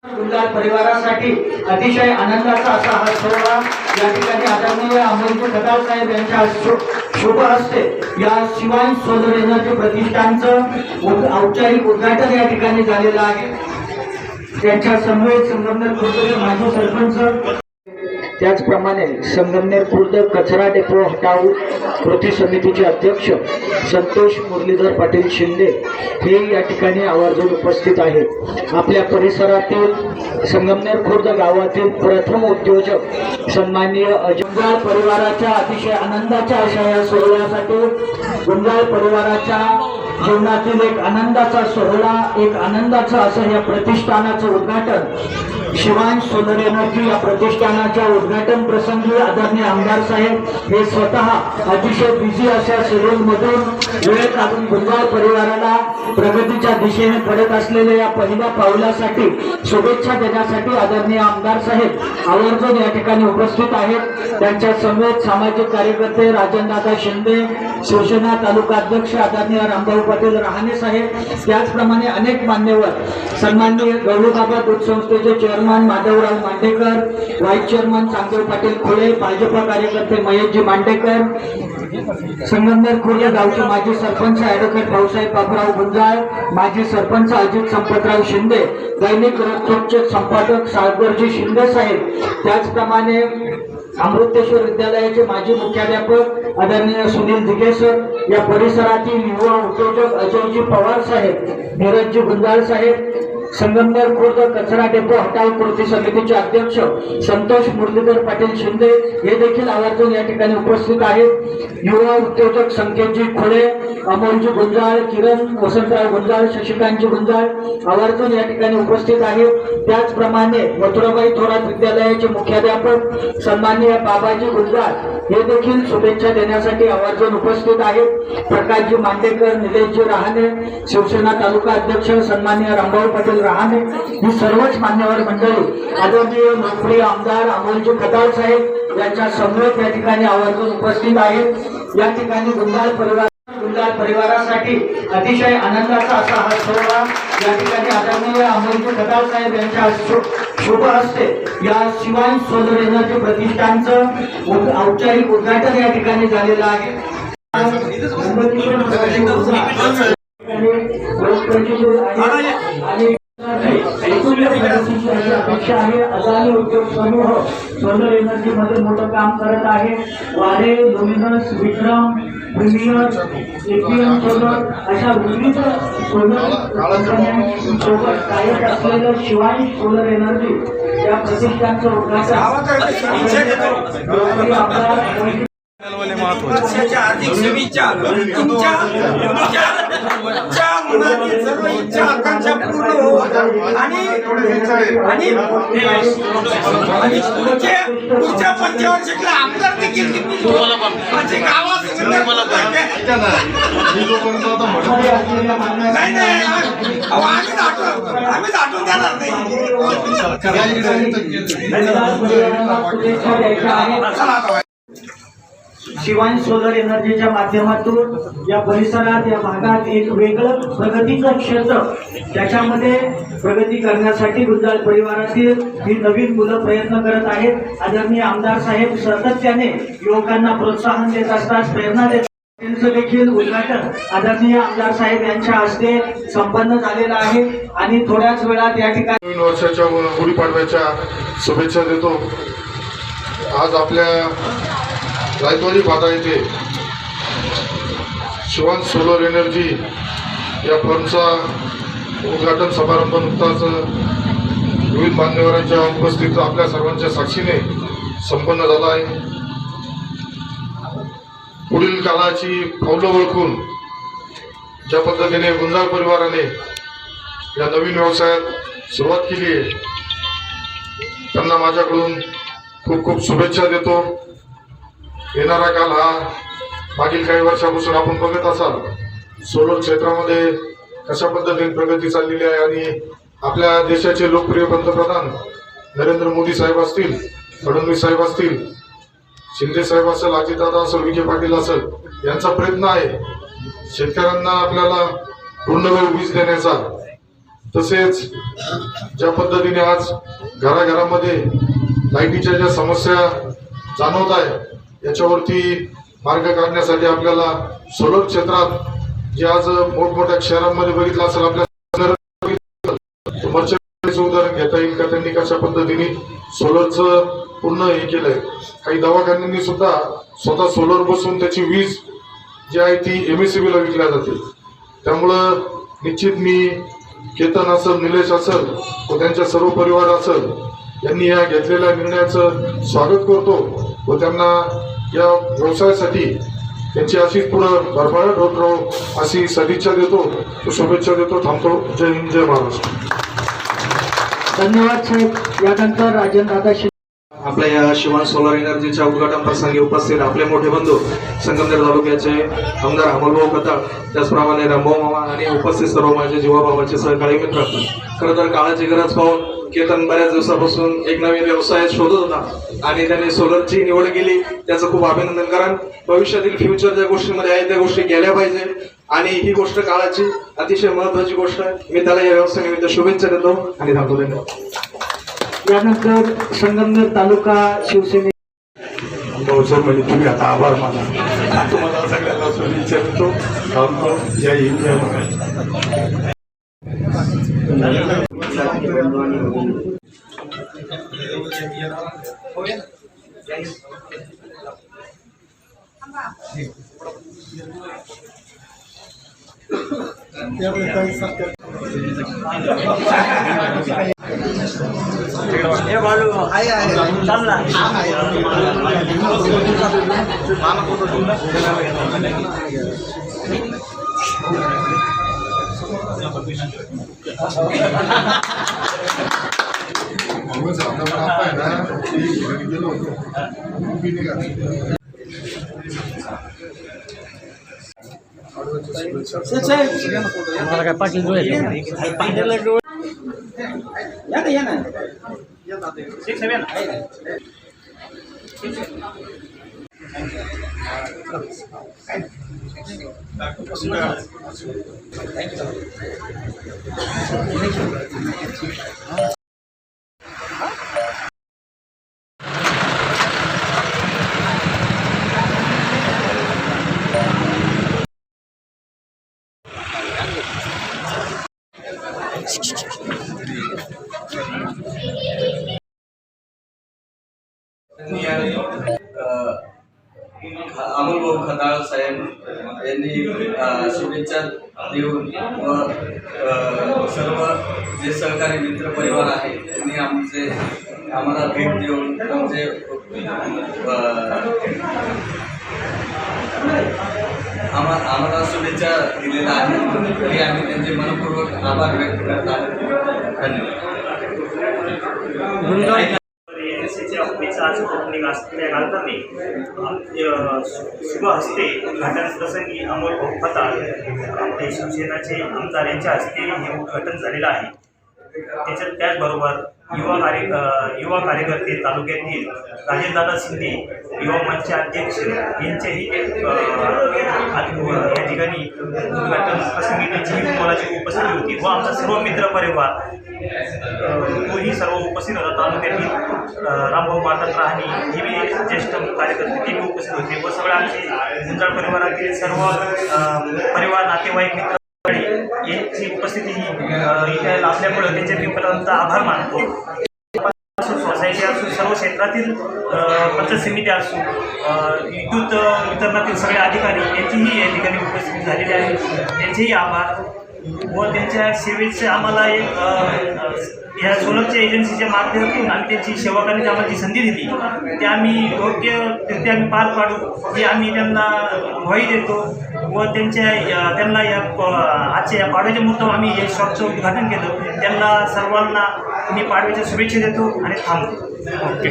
गुंजाळ परिवारासाठी अतिशय आनंदाचा असा हा सोहळा या ठिकाणी आदरणीय अमोलजी खताळ साहेब यांच्या शुभ हस्ते या शिवाय सोलर एनर्जी प्रतिष्ठानचं औपचारिक उद्घाटन या ठिकाणी झालेलं आहे। त्यांच्या समवेत संगमनेर खुर्द माजी सरपंच, त्याचप्रमाणे संगमनेर खुर्द कचरा डेपो हटाव कृती समितीचे अध्यक्ष संतोष मुरलीधर पाटील शिंदे हे या ठिकाणी आवर्जून उपस्थित आहेत। आपल्या परिसरातील संगमनेर खुर्द गावातील प्रथम उद्योजक सन्माननीय गुंजाळ परिवाराच्या अतिशय आनंदाच्या अशा या सोहळ्यासाठी गुंजाळ परिवाराच्या जीवनातील एक आनंदाचा सोहळा, एक आनंदाचं असं या प्रतिष्ठानाचं उद्घाटन शिवांश सोलर एनर्जी या प्रतिष्ठानाच्या उद्घाटन प्रसंगी आदरणीय आमदार साहेब हे स्वतः अतिशय बिझी अशा शेड्यूल मधून वेळ काढून गुंजाळ परिवाराला प्रगतीच्या दिशेने पडत असलेल्या या पहिल्या पावलासाठी शुभेच्छा देण्यासाठी आदरणीय आमदार साहेब आवर्जून या ठिकाणी उपस्थित आहेत। त्यांच्या समवेत सामाजिक कार्यकर्ते राजनदादा शिंदे, शिवसेना तालुका अध्यक्ष आदरणीय रामभाऊ पाटील रहाणे साहेब, त्याचप्रमाणे अनेक मान्यवर सन्माननीय गौरवबाबा दूध संस्थेचे chairman Madhavrao Mandekar, vice chairman Changdev Patil Khole, Bhajpa कार्यकर्ते महेशजी मांडेकर, संगमनेर खुर्द गावचे माजी सरपंच ॲडव्होकेट भाऊसाहेब बाबूराव गुंजाळ, माजी सरपंच अजित संपतराव शिंदे, दैनिक रक्तचे संपादक सागरजी शिंदे साहेब, त्याचप्रमाणे अमृतेश्वर विद्यालयाचे माजी मुख्याध्यापक आदरणीय सुनील दिघे सर, या परिसरातील युवा उद्योजक अजयजी पवार साहेब, नीरजजी गुंजाळ साहेब, संगमनेर खुर्द कचरा डेपो हटाव कृती समितीचे अध्यक्ष संतोष मुरलीधर पाटील शिंदे हे देखील आवर्जून या ठिकाणी उपस्थित आहेत। युवा उद्योजक संकेतजी खोळे, अमोलजी गुंजाळ, किरण वसंतराव गुंजाळ, शशिकांतजी गुंजाळ आवर्जून या ठिकाणी उपस्थित आहेत। त्याचप्रमाणे मथुराबाई थोरात विद्यालयाचे मुख्याध्यापक सन्माननीय बाबाजी गुंजाळ हे देखील शुभेच्छा देण्यासाठी आवर्जून उपस्थित आहेत। प्रकाशजी मांडेकर, निलेशजी रहाणे, शिवसेना तालुका अध्यक्ष सन्माननीय रामभाऊ पाटील रहाणे, ही सर्वच मान्यवर मंडळी आदरणीय लोकप्रिय आमदार अमोलजी खताळ साहेब यांच्या समवेत या ठिकाणी आवर्जून उपस्थित आहेत। या ठिकाणी गुंजाळ परिवारासाठी अतिशय आनंदाचा असा हा सोहळा या ठिकाणी आदरणीय अमोलजी खताळ साहेब यांच्या शुभ हस्ते या शिवाय सोलर एनर्जी प्रतिष्ठानचं औपचारिक उद्घाटन या ठिकाणी झालेलं आहे। अपेक्षा आहे अदानी उद्योग समूह सोलर एनर्जी मध्ये मोठं काम करत आहे। वारे, लुमिनस, विक्रम, प्रीमियर, एपीएम सोलर अशा विविध सोलर सोबत कार्यरत असलेलं शिवाय सोलर एनर्जी या प्रतिष्ठानचं उद्घाटन पक्षाच्या हार्दिक शुभेच्छा। तुमच्या मनातील सर्व इच्छा आकांक्षा पूर्ण हो आणि पुढच्या पंचवार्षिकला आमदार देखील म्हणजे गावात आम्ही दाटून देणार नाही। शिवाय सोलर एनर्जीच्या माध्यमातून या परिसरात या भागात एक वेगळं प्रगतीचं क्षेत्र, त्याच्यामध्ये प्रगती करण्यासाठी गुंजाळ परिवारातील ही नवीन मुलं प्रयत्न करत आहेत। आदरणीय आमदार साहेब सातत्याने युवकांना प्रोत्साहन देत असतात, प्रेरणा देत असतात। त्यांचं देखील उद्घाटन आदरणीय आमदार साहेब यांच्या हस्ते संपन्न झालेलं आहे आणि थोड्याच वेळात या ठिकाणी नवीन वर्षाच्या गुढीपाडव्याच्या शुभेच्छा देतो। आज आपल्या रायतवाडी फाटा येथे शिवांश सोलर एनर्जी या फर्मचा उद्घाटन समारंभ नुकताच विविध मान्यवरांच्या उपस्थित आपल्या सर्वांच्या साक्षीने संपन्न झाला आहे। पुढील काळाची पावलं ओळखून ज्या पद्धतीने गुंजाळ परिवाराने या नवीन व्यवसायात सुरुवात केली आहे त्यांना माझ्याकडून खूप खूप शुभेच्छा देतो। येणारा काल हा मागील काही वर्षापासून आपण बघत असाल सोलर क्षेत्रामध्ये कशा पद्धतीने प्रगती चाललेली आहे आणि आपल्या देशाचे लोकप्रिय पंतप्रधान नरेंद्र मोदी साहेब असतील, फडणवीस साहेब असतील, शिंदे साहेब असेल, अजितदादा असेल, विखे पाटील असेल, यांचा प्रयत्न आहे शेतकऱ्यांना आपल्याला पूर्ण वेळ वीज देण्याचा। तसेच ज्या पद्धतीने आज घराघरामध्ये लाईटीच्या ज्या समस्या जाणवत आहे याच्यावरती मार्ग काढण्यासाठी आपल्याला सोलर क्षेत्रात जे आज मोठमोठ्या शहरांमध्ये बघितलं असेल आपल्या मर्चंटाईजचं उदाहरण घेता येईल का त्यांनी कशा पद्धतीने सोलरचं पूर्ण हे केलंय. काही दवाखान्यांनी सुद्धा स्वतः सोलर बसून त्याची वीज जी आहे ती MSCB ला विकल्या जाते. त्यामुळं निश्चित मी केतन असेल, निलेश असेल व त्यांच्या सर्व परिवार असेल यांनी या घेतलेल्या निर्णयाचं स्वागत करतो व त्यांना या व्यवसायासाठी त्यांची अशीच पुढं भरभराट होत राहो अशी सदिच्छा देतो, शुभेच्छा देतो. थांबतो. जय हिंद, जय महाराष्ट्र. धन्यवाद साहेब. यानंतर राजेंद्रदादा आपल्या या शिवान सोलर एनर्जीच्या उद्घाटन प्रसंगी उपस्थित आपले मोठे बंधू संगमनेर तालुक्याचे आमदार अमोलभाऊ खताळ, त्याचप्रमाणे रामभाऊ मामा आणि उपस्थित सर्व माझे जीवाभावाचे सहकारी मित्र. खरं तर काळाची गरज पाहून केतन बऱ्याच दिवसापासून एक नवीन व्यवसाय शोधत होता आणि त्याने सोलरची निवड केली. त्याचं खूप अभिनंदन. कारण भविष्यातील फ्युचर ज्या गोष्टीमध्ये आहे त्या गोष्टी गेल्या पाहिजे आणि ही गोष्ट काळाची अतिशय महत्वाची गोष्ट आहे. मी त्याला या व्यवसायानिमित्त शुभेच्छा देतो आणि थांबतो. धन्यवाद. यानंतर संगमनेर तालुका शिवसेने म्हणजे तुम्ही आता आभार माना. तुम्हाला सगळ्यांना शुभेच्छा देतो. थांबतो. जय हिंद, जय महाराष्ट्र. अमोलभाऊ खताळ साहेब यांनी शुभेच्छा देऊन व सर्व जे सहकारी मित्र परिवार आहे त्यांनी आम्हाला भेट देऊन आम्हाला शुभेच्छा दिलेल्या आहेत. तरी आम्ही त्यांचे मनपूर्वक आभार व्यक्त करत आहोत. धन्यवाद. आज ओपनिंग घालताना शुभ हस्ते उद्घाटन प्रसंगी अमोलभाऊ खताळ आपले शिवसेनाचे आमदार यांच्या हस्ते हे उद्घाटन झालेलं आहे. त्याचबरोबर युवा कार्यकर्ते तालुक्यातील राजेंद्रदादा शिंदे युवा मंच अध्यक्ष यांचेही या ठिकाणी उद्घाटन प्रसंगी त्यांचीही मोलाची उपस्थिती होती व आमचा सर्व मित्र परिवार तोही सर्व उपस्थित होता. तालुक्यातील रामभाऊ माता राहणी हे बी ज्येष्ठ कार्यकर्ते ते बी उपस्थित होते व सगळ्या आमचे गुंजाळ परिवारातील सर्व परिवार नातेवाईक मित्र यांची उपस्थिती इथे असल्यामुळे त्यांच्या मी आभार मानतो. सोसायटी असो, सर्व क्षेत्रातील पंचायत समिती असो, विद्युत वितरणातील सगळे अधिकारी यांचीही या ठिकाणी उपस्थिती झालेली आहे. त्यांचेही आभार व त्यांच्या सेवेचे आम्हाला एक या सोलरच्या एजन्सीच्या माध्यमातून आम्ही त्यांची सेवा करण्याची आम्हाला जी संधी दिली ते आम्ही योग्य आम्ही पार पाडू ही आम्ही त्यांना ग्वाही देतो व त्यांना या आजच्या या पाडव्याच्या मुहूर्तावर आम्ही हे शॉपचं उद्घाटन केलं. त्यांना सर्वांना मी पाडव्याच्या शुभेच्छा देतो आणि थांबतो. ओके.